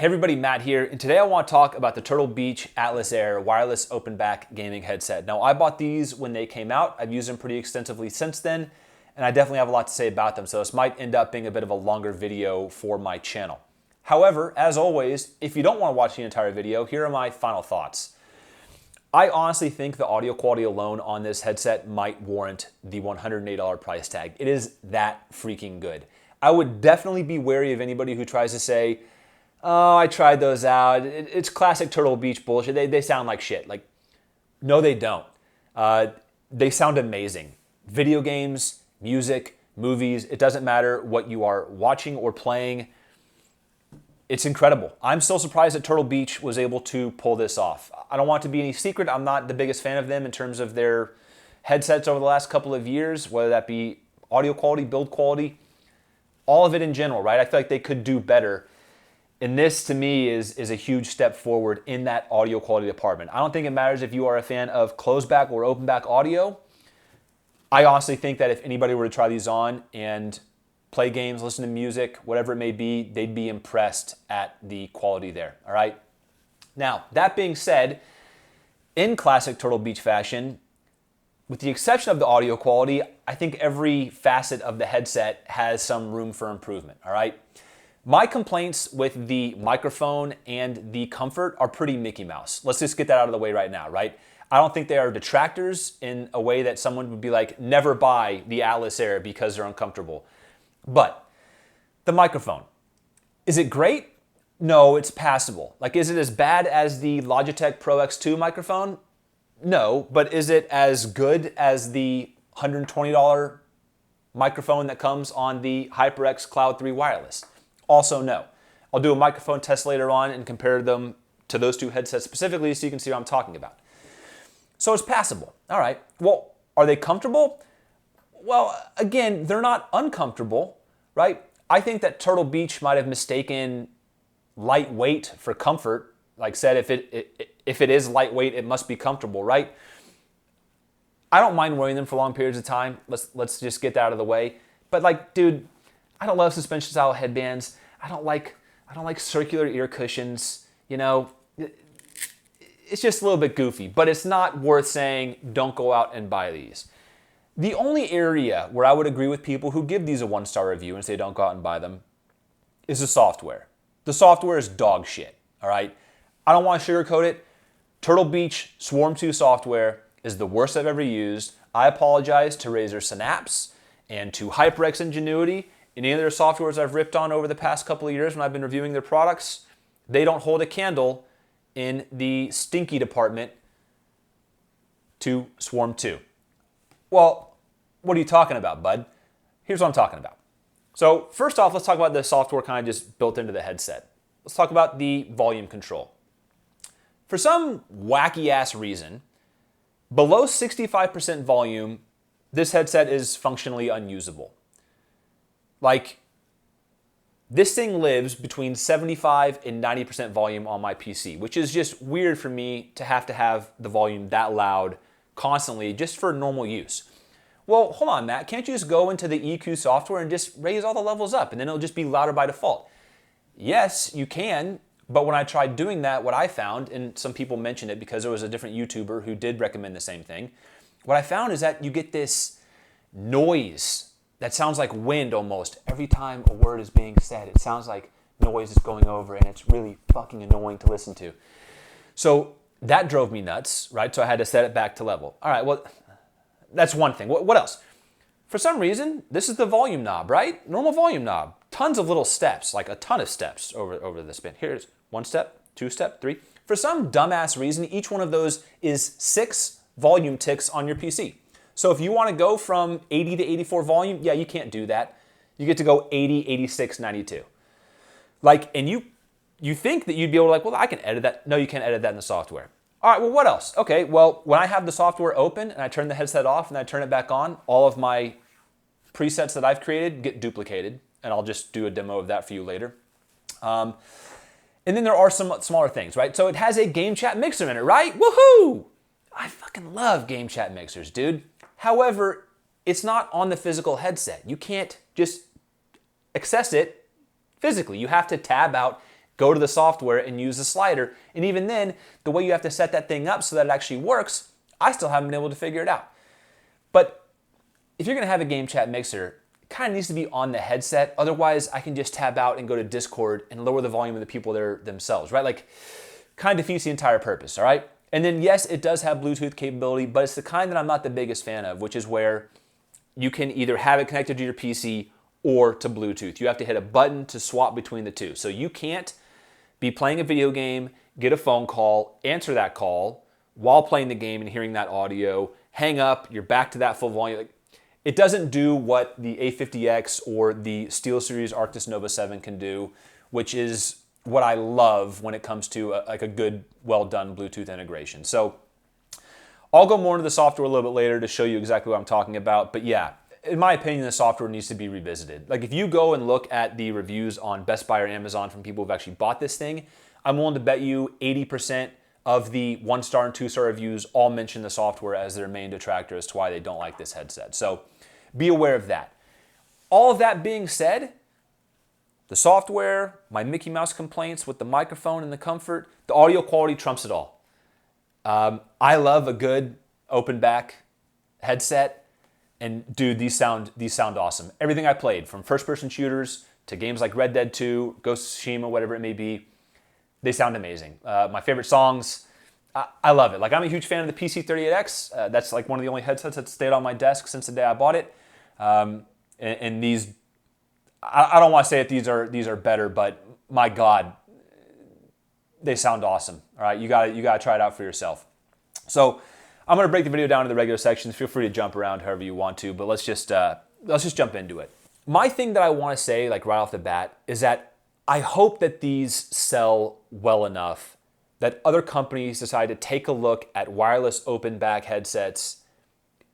Hey everybody, Matt here, and today I want to talk about the Turtle Beach Atlas Air wireless open back gaming headset. Now, I bought these when they came out. I've used them pretty extensively since then, and I definitely have a lot to say about them, so this might end up being a bit of a longer video for my channel. However, as always, if you don't want to watch the entire video, here are my final thoughts. I honestly think the audio quality alone on this headset might warrant the $108 price tag. It is that freaking good. I would definitely be wary of anybody who tries to say, oh, I tried those out. It's classic Turtle Beach bullshit. They sound like shit. Like, no, they don't. They sound amazing. Video games, music, movies, it doesn't matter what you are watching or playing. It's incredible. I'm still surprised that Turtle Beach was able to pull this off. I don't want it to be any secret. I'm not the biggest fan of them in terms of their headsets over the last couple of years, whether that be audio quality, build quality, all of it in general, right? I feel like they could do better. And this, to me, is a huge step forward in that audio quality department. I don't think it matters if you are a fan of closed back or open back audio. I honestly think that if anybody were to try these on and play games, listen to music, whatever it may be, they'd be impressed at the quality there, all right? Now, that being said, in classic Turtle Beach fashion, with the exception of the audio quality, I think every facet of the headset has some room for improvement, all right? My complaints with the microphone and the comfort are pretty Mickey Mouse. Let's just get that out of the way right now, right? I don't think they are detractors in a way that someone would be like, never buy the Atlas Air because they're uncomfortable. But the microphone, is it great? No, it's passable. Like, is it as bad as the Logitech Pro X2 microphone? No, but is it as good as the $120 microphone that comes on the HyperX Cloud III wireless? Also, no. I'll do a microphone test later on and compare them to those two headsets specifically so you can see what I'm talking about. So it's passable. All right. Well, are they comfortable? Well, again, they're not uncomfortable, right? I think that Turtle Beach might have mistaken lightweight for comfort. Like said, if it is lightweight, it must be comfortable, right? I don't mind wearing them for long periods of time. Let's just get that out of the way. But like, dude, I don't love suspension style headbands. I don't like circular ear cushions. You know, it's just a little bit goofy, but it's not worth saying don't go out and buy these. The only area where I would agree with people who give these a 1-star review and say don't go out and buy them is the software. The software is dog shit, all right? I don't want to sugarcoat it. Turtle Beach Swarm 2 software is the worst I've ever used. I apologize to Razer Synapse and to HyperX Ingenuity. Any of their softwares I've ripped on over the past couple of years when I've been reviewing their products, they don't hold a candle in the stinky department to Swarm 2. Well, what are you talking about, bud? Here's what I'm talking about. So first off, let's talk about the software kind of just built into the headset. Let's talk about the volume control. For some wacky-ass reason, below 65% volume, this headset is functionally unusable. Like, this thing lives between 75 and 90% volume on my PC, which is just weird for me to have the volume that loud constantly just for normal use. Well, hold on, Matt. Can't you just go into the EQ software and just raise all the levels up and then it'll just be louder by default? Yes, you can, but when I tried doing that, what I found, and some people mentioned it because there was a different YouTuber who did recommend the same thing, what I found is that you get this noise that sounds like wind almost. Every time a word is being said, it sounds like noise is going over and it's really fucking annoying to listen to. So that drove me nuts, right? So I had to set it back to level. All right, well, that's one thing. What else? For some reason, this is the volume knob, right? Normal volume knob. Tons of little steps, like a ton of steps over the spin. Here's 1 step, 2 step, 3. For some dumbass reason, each one of those is 6 volume ticks on your PC. So if you want to go from 80 to 84 volume, yeah, you can't do that. You get to go 80, 86, 92. Like, and you think that you'd be able to like, well, I can edit that. No, you can't edit that in the software. All right, well, what else? Okay, well, when I have the software open and I turn the headset off and I turn it back on, all of my presets that I've created get duplicated, and I'll just do a demo of that for you later. And then there are some smaller things, right? So it has a game chat mixer in it, right? Woohoo! I fucking love game chat mixers, dude. However, it's not on the physical headset. You can't just access it physically. You have to tab out, go to the software and use the slider. And even then, the way you have to set that thing up so that it actually works, I still haven't been able to figure it out. But if you're gonna have a game chat mixer, it kind of needs to be on the headset. Otherwise, I can just tab out and go to Discord and lower the volume of the people there themselves, right? Like, kind of defeats the entire purpose, all right? And then yes, it does have Bluetooth capability, but it's the kind that I'm not the biggest fan of, which is where you can either have it connected to your PC or to Bluetooth. You have to hit a button to swap between the two. So you can't be playing a video game, get a phone call, answer that call while playing the game and hearing that audio, hang up, you're back to that full volume. It doesn't do what the A50X or the SteelSeries Arctis Nova 7 can do, which is what I love when it comes to a good, well-done Bluetooth integration. So I'll go more into the software a little bit later to show you exactly what I'm talking about. But yeah, in my opinion, the software needs to be revisited. Like if you go and look at the reviews on Best Buy or Amazon from people who've actually bought this thing, I'm willing to bet you 80% of the 1-star and 2-star reviews all mention the software as their main detractor as to why they don't like this headset. So be aware of that. All of that being said, the software, my Mickey Mouse complaints with the microphone and the comfort, the audio quality trumps it all. I love a good open back headset, and dude, these sound awesome. Everything I played, from first-person shooters to games like Red Dead 2, Ghost of Tsushima, whatever it may be, they sound amazing. My favorite songs, I love it. Like I'm a huge fan of the PC38X. That's like one of the only headsets that stayed on my desk since the day I bought it. And these, I don't want to say that these are better, but my God, they sound awesome. All right, you gotta try it out for yourself. So I'm gonna break the video down into the regular sections. Feel free to jump around however you want to, but let's just jump into it. My thing that I want to say, like right off the bat, is that I hope that these sell well enough that other companies decide to take a look at wireless open back headsets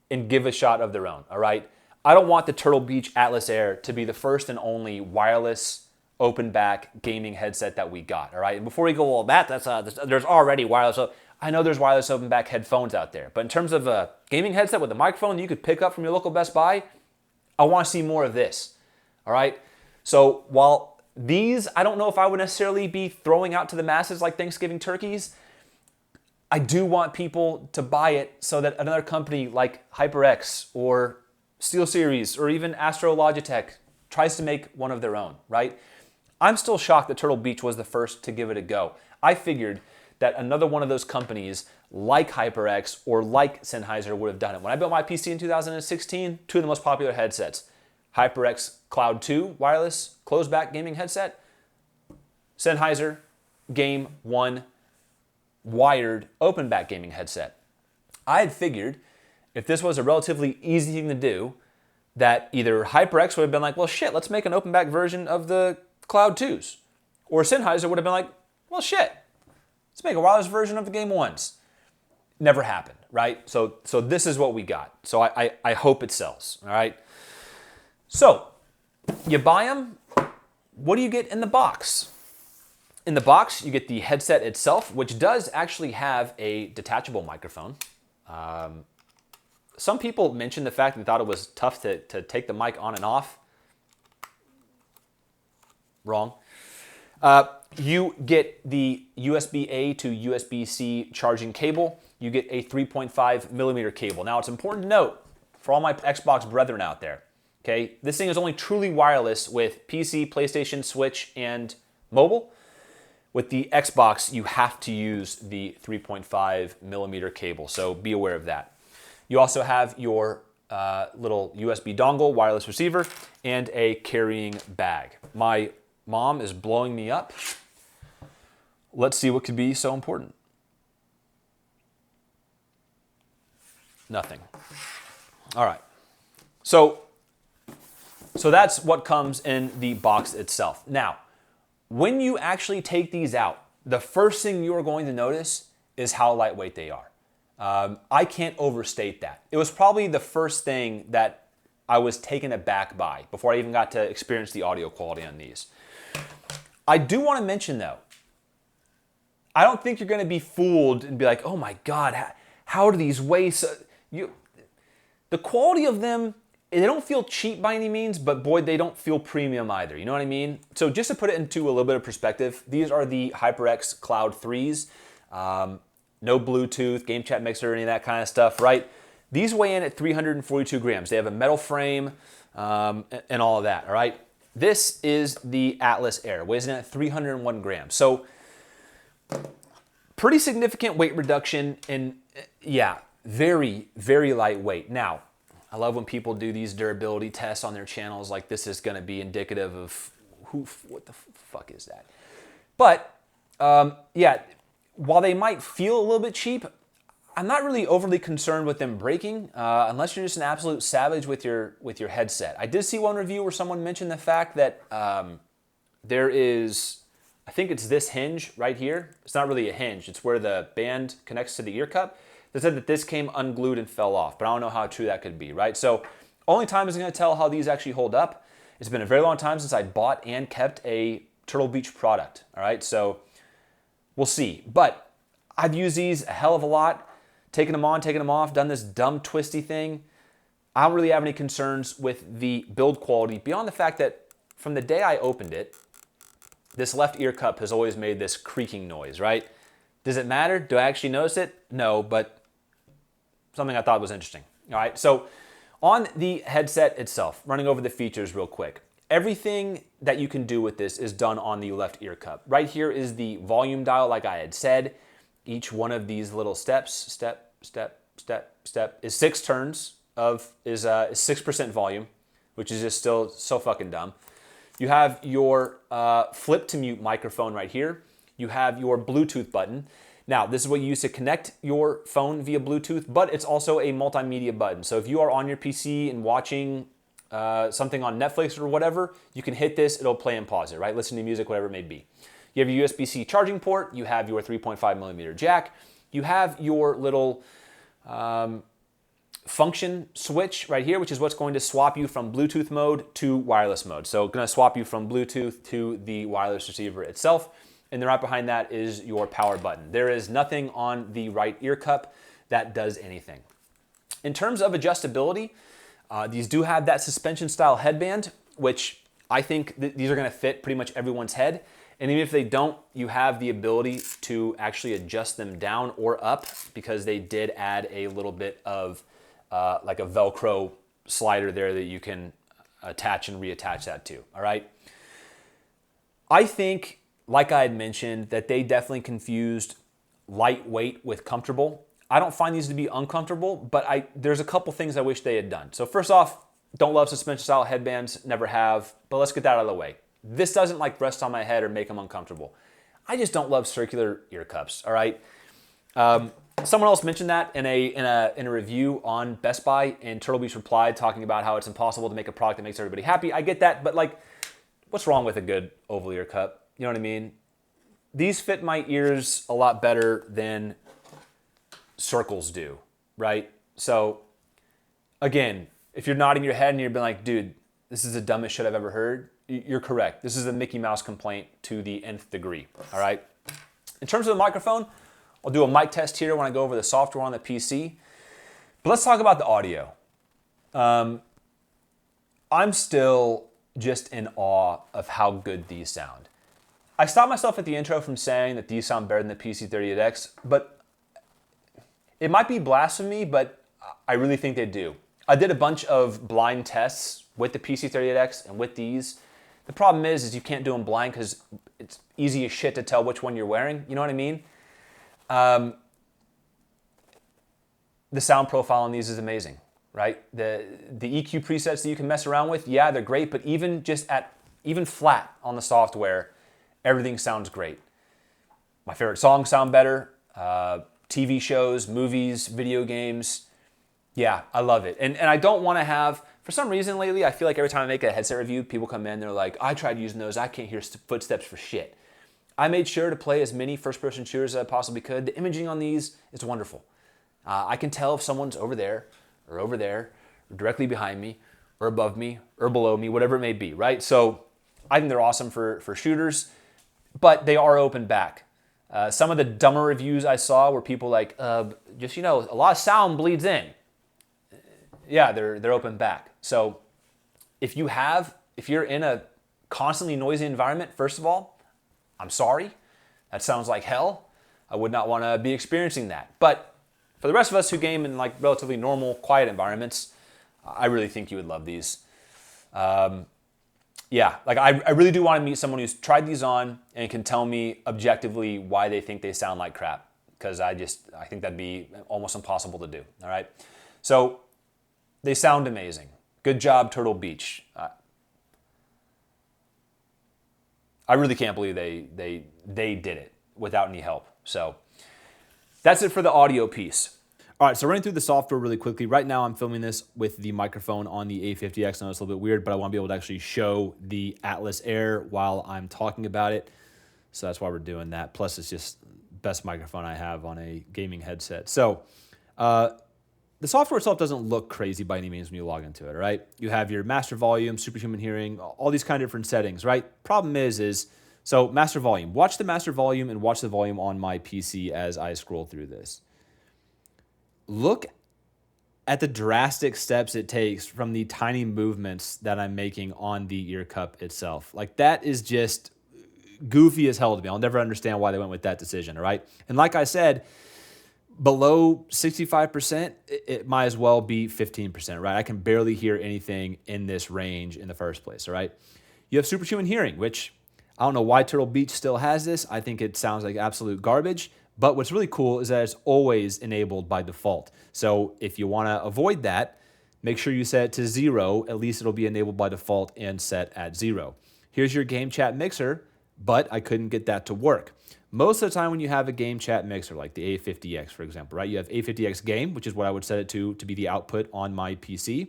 and give a shot of their own. All right. I don't want the Turtle Beach Atlas Air to be the first and only wireless open back gaming headset that we got, all right? And before we go, well, there's already wireless. So I know there's wireless open back headphones out there, but in terms of a gaming headset with a microphone you could pick up from your local Best Buy, I want to see more of this, all right? So while these, I don't know if I would necessarily be throwing out to the masses like Thanksgiving turkeys, I do want people to buy it so that another company like HyperX or SteelSeries or even Astro Logitech tries to make one of their own, right? I'm still shocked that Turtle Beach was the first to give it a go. I figured that another one of those companies like HyperX or like Sennheiser would have done it. When I built my PC in 2016, two of the most popular headsets, HyperX Cloud II wireless closed back gaming headset, Sennheiser Game 1 wired open back gaming headset. I had figured if this was a relatively easy thing to do, that either HyperX would have been like, well, shit, let's make an open back version of the Cloud 2s. Or Sennheiser would have been like, well, shit, let's make a wireless version of the Game 1s. Never happened, right? So this is what we got. So I hope it sells, all right? So you buy them. What do you get in the box? In the box, you get the headset itself, which does actually have a detachable microphone. Some people mentioned the fact that they thought it was tough to take the mic on and off. Wrong. You get the USB-A to USB-C charging cable. You get a 3.5 millimeter cable. Now, it's important to note for all my Xbox brethren out there, okay, this thing is only truly wireless with PC, PlayStation, Switch, and mobile. With the Xbox, you have to use the 3.5 millimeter cable, so be aware of that. You also have your little USB dongle, wireless receiver, and a carrying bag. My mom is blowing me up. Let's see what could be so important. Nothing. All right. So that's what comes in the box itself. Now, when you actually take these out, the first thing you are going to notice is how lightweight they are. I can't overstate that. It was probably the first thing that I was taken aback by before I even got to experience the audio quality on these. I do want to mention though, I don't think you're going to be fooled and be like, oh my God, how do these weigh so... The quality of them they don't feel cheap by any means, but boy, they don't feel premium either. You know what I mean? So just to put it into a little bit of perspective, these are the HyperX Cloud IIIs. No Bluetooth, game chat mixer, any of that kind of stuff, right? These weigh in at 342 grams. They have a metal frame and all of that, all right? This is the Atlas Air, weighs in at 301 grams. So pretty significant weight reduction and yeah, very, very lightweight. Now, I love when people do these durability tests on their channels like this is gonna be indicative of what the fuck is that? But yeah, while they might feel a little bit cheap, I'm not really overly concerned with them breaking unless you're just an absolute savage with your headset. I did see one review where someone mentioned the fact that there is, I think it's this hinge right here. It's not really a hinge. It's where the band connects to the ear cup. They said that this came unglued and fell off, but I don't know how true that could be, right? So only time is going to tell how these actually hold up. It's been a very long time since I bought and kept a Turtle Beach product, all right? So we'll see. But I've used these a hell of a lot. Taking them on, taking them off, done this dumb twisty thing. I don't really have any concerns with the build quality beyond the fact that from the day I opened it, this left ear cup has always made this creaking noise, right? Does it matter? Do I actually notice it? No, but something I thought was interesting. All right, so on the headset itself, running over the features real quick. Everything that you can do with this is done on the left ear cup. Right here is the volume dial, like I had said. Each one of these little steps, step, step, step, step, is 6 turns of, is 6% volume, which is just still so fucking dumb. You have your flip to mute microphone right here. You have your Bluetooth button. Now, this is what you use to connect your phone via Bluetooth, but it's also a multimedia button. So if you are on your PC and watching something on Netflix or whatever, you can hit this, it'll play and pause it, right? Listen to music, whatever it may be. You have your USB-C charging port, you have your 3.5 millimeter jack, you have your little function switch right here, which is what's going to swap you from Bluetooth mode to wireless mode. So going to swap you from Bluetooth to the wireless receiver itself. And then right behind that is your power button. There is nothing on the right ear cup that does anything. In terms of adjustability, these do have that suspension style headband, which I think these are going to fit pretty much everyone's head. And even if they don't, you have the ability to actually adjust them down or up because they did add a little bit of like a Velcro slider there that you can attach and reattach that to, all right? I think, like I had mentioned, that they definitely confused lightweight with comfortable. I don't find these to be uncomfortable, but there's a couple things I wish they had done. So first off, don't love suspension style headbands, never have, but let's get that out of the way. This doesn't like rest on my head or make them uncomfortable. I just don't love circular ear cups, all right? Someone else mentioned that in a review on Best Buy, and Turtle Beach replied talking about how it's impossible to make a product that makes everybody happy. I get that, but like, what's wrong with a good oval ear cup? You know what I mean? These fit my ears a lot better than circles do, right? So again, if you're nodding your head and you're being like, dude, this is the dumbest shit I've ever heard, you're correct. This is a Mickey Mouse complaint to the nth degree, all right? In terms of the microphone, I'll do a mic test here when I go over the software on the PC. But let's talk about the audio. I'm still just in awe of how good these sound. I stopped myself at the intro from saying that these sound better than the PC38X, but it might be blasphemy, but I really think they do. I did a bunch of blind tests with the PC38X and with these. The problem is you can't do them blind because it's easy as shit to tell which one you're wearing. You know what I mean? The sound profile on these is amazing, right? The EQ presets that you can mess around with, yeah, they're great, but even flat on the software, everything sounds great. My favorite songs sound better. TV shows, movies, video games. Yeah, I love it. And I don't want to have, for some reason lately, I feel like every time I make a headset review, people come in, they're like, I tried using those, I can't hear footsteps for shit. I made sure to play as many first-person shooters as I possibly could. The imaging on these is wonderful. I can tell if someone's over there, or directly behind me, or above me, or below me, whatever it may be, right? So I think they're awesome for shooters, but they are open back. Some of the dumber reviews I saw were people like, just, a lot of sound bleeds in. Yeah, they're open back. So if you're in a constantly noisy environment, first of all, I'm sorry. That sounds like hell. I would not want to be experiencing that. But for the rest of us who game in like relatively normal, quiet environments, I really think you would love these. Yeah, like I really do want to meet someone who's tried these on and can tell me objectively why they think they sound like crap. Because I think that'd be almost impossible to do. All right. So they sound amazing. Good job, Turtle Beach. I really can't believe they did it without any help. So that's it for the audio piece. All right, so running through the software really quickly. Right now I'm filming this with the microphone on the A50X. I know it's a little bit weird, but I want to be able to actually show the Atlas Air while I'm talking about it. So that's why we're doing that. Plus it's just best microphone I have on a gaming headset. So the software itself doesn't look crazy by any means when you log into it, all right? You have your master volume, superhuman hearing, all these kind of different settings, right? Problem is, so master volume. Watch the master volume and watch the volume on my PC as I scroll through this. Look at the drastic steps it takes from the tiny movements that I'm making on the ear cup itself. Like that is just goofy as hell to me. I'll never understand why they went with that decision, all right? And like I said, below 65%, it might as well be 15%, right? I can barely hear anything in this range in the first place, all right? You have superhuman hearing, which I don't know why Turtle Beach still has this. I think it sounds like absolute garbage. But what's really cool is that it's always enabled by default. So if you want to avoid that, make sure you set it to 0. At least it'll be enabled by default and set at 0. Here's your game chat mixer, but I couldn't get that to work. Most of the time when you have a game chat mixer, like the A50X, for example, right? You have A50X game, which is what I would set it to be the output on my PC.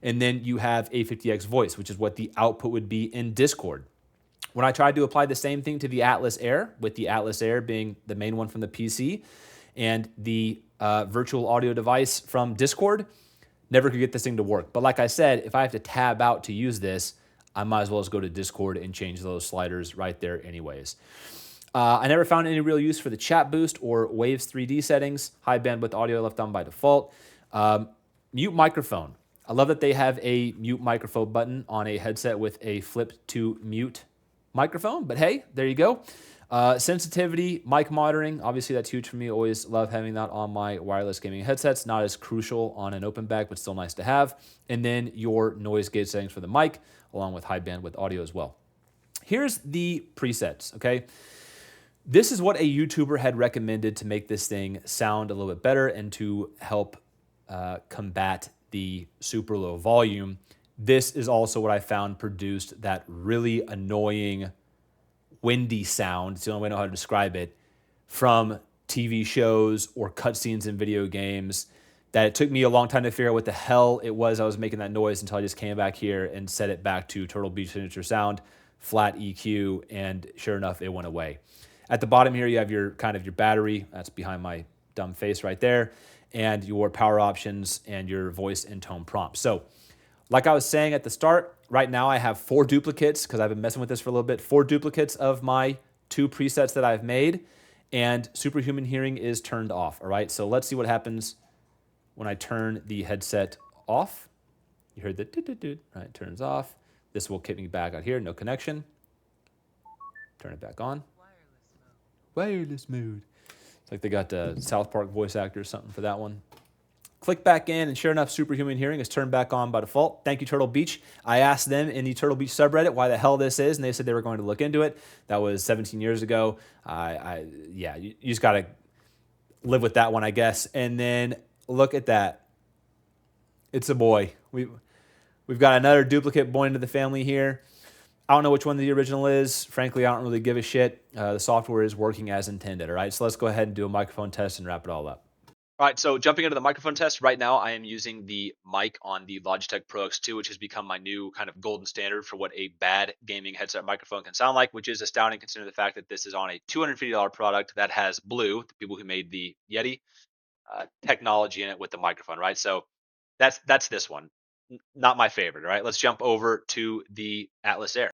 And then you have A50X voice, which is what the output would be in Discord. When I tried to apply the same thing to the Atlas Air, with the Atlas Air being the main one from the PC, and the virtual audio device from Discord, never could get this thing to work. But like I said, if I have to tab out to use this, I might as well just go to Discord and change those sliders right there anyways. I never found any real use for the chat boost or Waves 3D settings. High bandwidth audio left on by default. Mute microphone. I love that they have a mute microphone button on a headset with a flip to mute microphone, but hey, there you go. Sensitivity, mic monitoring, obviously that's huge for me. Always love having that on my wireless gaming headsets. Not as crucial on an open back, but still nice to have. And then your noise gate settings for the mic, along with high bandwidth audio as well. Here's the presets, okay? This is what a YouTuber had recommended to make this thing sound a little bit better and to help combat the super low volume. This is also what I found produced that really annoying windy sound. It's the only way I know how to describe it, from TV shows or cutscenes in video games, that it took me a long time to figure out what the hell it was I was making that noise until I just came back here and set it back to Turtle Beach signature sound, flat EQ, and sure enough, it went away. At the bottom here, you have your battery. That's behind my dumb face right there, and your power options and your voice and tone prompts. So like I was saying at the start, right now I have 4 duplicates because I've been messing with this for a little bit. 4 duplicates of my 2 presets that I've made, and superhuman hearing is turned off, all right? So let's see what happens when I turn the headset off. You heard the do-do-do, right? It turns off. This will kick me back out here, no connection. Turn it back on. Wireless mode. It's like they got the South Park voice actor or something for that one. Click back in, and sure enough, superhuman hearing is turned back on by default. Thank you, Turtle Beach. I asked them in the Turtle Beach subreddit why the hell this is, and they said they were going to look into it. That was 17 years ago. Yeah, you just got to live with that one, I guess. And then look at that. It's a boy. We've got another duplicate boy into the family here. I don't know which one the original is. Frankly, I don't really give a shit. The software is working as intended, all right? So let's go ahead and do a microphone test and wrap it all up. All right, so jumping into the microphone test, right now I am using the mic on the Logitech Pro X2, which has become my new kind of golden standard for what a bad gaming headset microphone can sound like, which is astounding considering the fact that this is on a $250 product that has Blue, the people who made the Yeti, technology in it with the microphone, right? So that's this one. Not my favorite, all right? Let's jump over to the Atlas Air.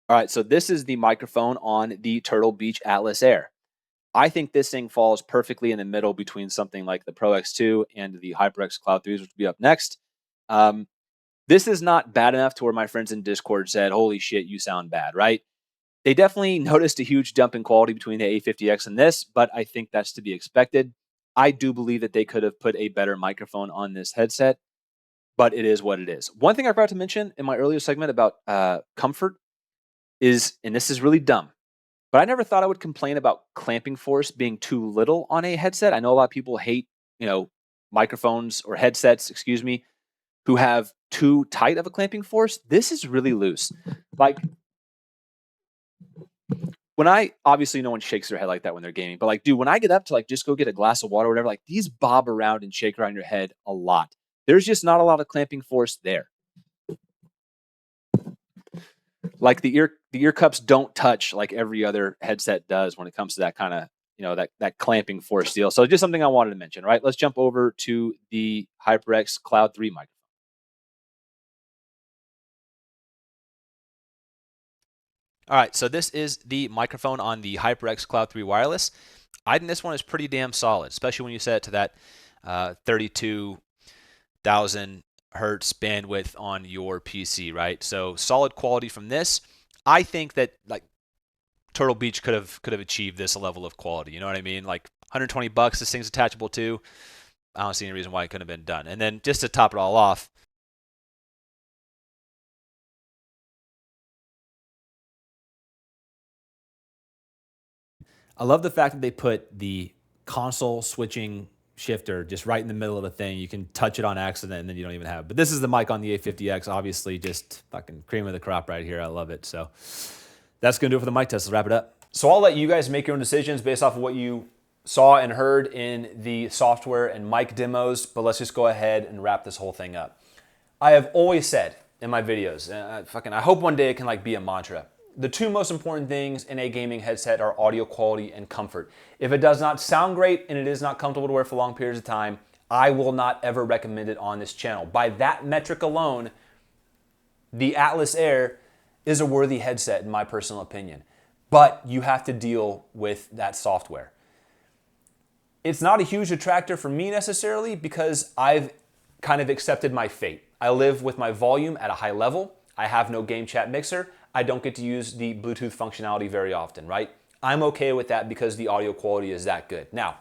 All right, so this is the microphone on the Turtle Beach Atlas Air. I think this thing falls perfectly in the middle between something like the Pro X2 and the HyperX Cloud 3s, which will be up next. This is not bad enough to where my friends in Discord said, holy shit, you sound bad, right? They definitely noticed a huge jump in quality between the A50X and this, but I think that's to be expected. I do believe that they could have put a better microphone on this headset, but it is what it is. One thing I forgot to mention in my earlier segment about comfort is, and this is really dumb, but I never thought I would complain about clamping force being too little on a headset. I know a lot of people hate, microphones or headsets, excuse me, who have too tight of a clamping force. This is really loose. Like, when obviously no one shakes their head like that when they're gaming, but like, dude, when I get up to like just go get a glass of water or whatever, like these bob around and shake around your head a lot. There's just not a lot of clamping force there. Like the ear cups don't touch like every other headset does when it comes to that kind of, that clamping force deal. So just something I wanted to mention, right? Let's jump over to the HyperX Cloud 3 microphone. All right, so this is the microphone on the HyperX Cloud 3 wireless. I think this one is pretty damn solid, especially when you set it to that 32,000 hertz bandwidth on your PC, right? So solid quality from this. I think that like Turtle Beach could have achieved this level of quality. You know what I mean? Like $120, this thing's attachable to. I don't see any reason why it couldn't have been done. And then just to top it all off, I love the fact that they put the console switching shifter just right in the middle of the thing. You can touch it on accident and then you don't even have it. But this is the mic on the A50X, obviously just fucking cream of the crop right here. I love it. So that's going to do it for the mic test. Let's wrap it up. So I'll let you guys make your own decisions based off of what you saw and heard in the software and mic demos, but let's just go ahead and wrap this whole thing up. I have always said in my videos, I hope one day it can like be a mantra. The two most important things in a gaming headset are audio quality and comfort. If it does not sound great and it is not comfortable to wear for long periods of time, I will not ever recommend it on this channel. By that metric alone, the Atlas Air is a worthy headset in my personal opinion. But you have to deal with that software. It's not a huge detractor for me necessarily because I've kind of accepted my fate. I live with my volume at a high level. I have no game chat mixer. I don't get to use the Bluetooth functionality very often, right? I'm okay with that because the audio quality is that good. Now,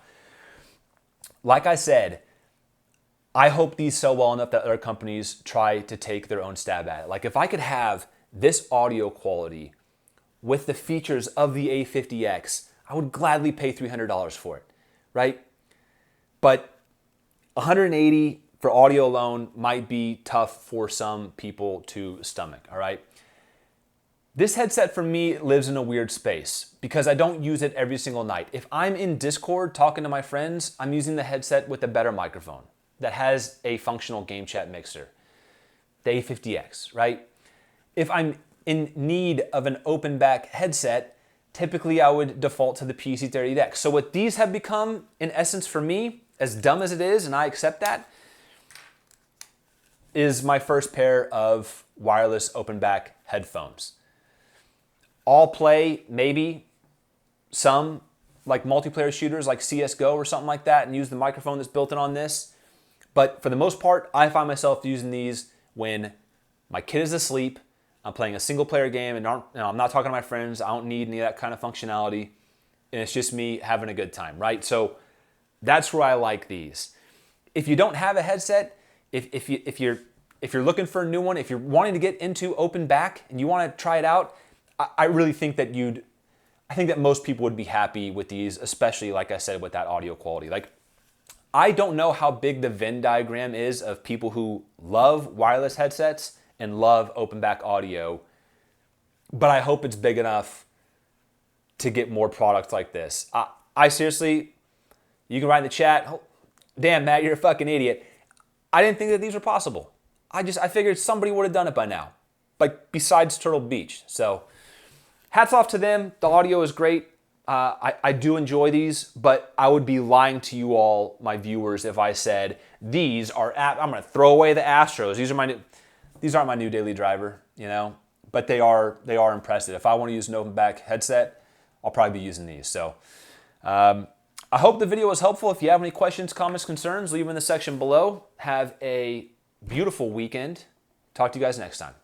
like I said, I hope these sell well enough that other companies try to take their own stab at it. Like if I could have this audio quality with the features of the A50X, I would gladly pay $300 for it, right? But $180 for audio alone might be tough for some people to stomach, all right? This headset for me lives in a weird space because I don't use it every single night. If I'm in Discord talking to my friends, I'm using the headset with a better microphone that has a functional game chat mixer, the A50X, right? If I'm in need of an open back headset, typically I would default to the PC30X. So what these have become, in essence for me, as dumb as it is, and I accept that, is my first pair of wireless open back headphones. All play, maybe some like multiplayer shooters like CSGO or something like that and use the microphone that's built in on this. But for the most part, I find myself using these when my kid is asleep, I'm playing a single player game and I'm not talking to my friends, I don't need any of that kind of functionality, and it's just me having a good time, right? So that's where I like these. If you don't have a headset, if you're looking for a new one, if you're wanting to get into open back and you want to try it out, I really think that I think that most people would be happy with these, especially like I said, with that audio quality. Like, I don't know how big the Venn diagram is of people who love wireless headsets and love open back audio, but I hope it's big enough to get more products like this. I seriously, you can write in the chat, oh, damn Matt, you're a fucking idiot. I didn't think that these were possible. I figured somebody would have done it by now, like besides Turtle Beach. So hats off to them. The audio is great. I do enjoy these, but I would be lying to you all, my viewers, if I said these are. I'm going to throw away the Astros. These aren't my new daily driver, but they are impressive. If I want to use an open back headset, I'll probably be using these. So I hope the video was helpful. If you have any questions, comments, concerns, leave them in the section below. Have a beautiful weekend. Talk to you guys next time.